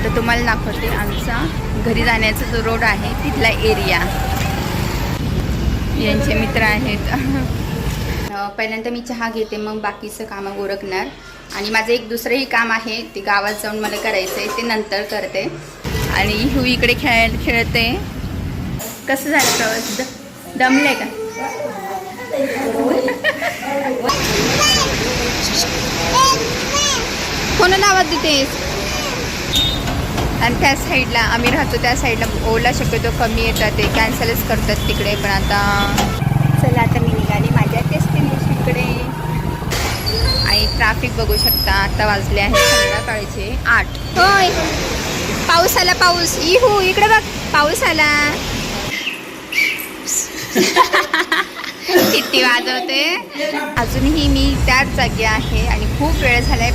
तर तुम्हाला दाखवते आमचा घरी जाण्याचा जो रोड आहे तिथला एरिया. यांचे मित्र आहेत. पहिल्यांदा मी चहा घेते, मग बाकीचं कामं उरकणार. आणि माझं एक दुसरंही काम आहे, ते गावात जाऊन मला करायचं आहे, ते नंतर करते. आणि ही इकडे खेळते. कसं झालं प्रवास? दमले का? कोणाला आवाज देतेस? आणि त्या साईडला आम्ही राहतो, त्या साईडला ओला शक्यतो कमी येतात, ते कॅन्सलच करतात तिकडे. पण आता चला, आता मी निघाली माझ्या डेस्टिनेशनकडे. आणि ट्रॅफिक बघू शकता, आता वाजले आहेत संध्याकाळचे 8. होय, पाऊस आला, पाऊस. इहू, इकडे बघ, पाऊस आला. किती वाजवते. अजूनही मी त्याच जागी आहे आणि खूप वेळ झालाय.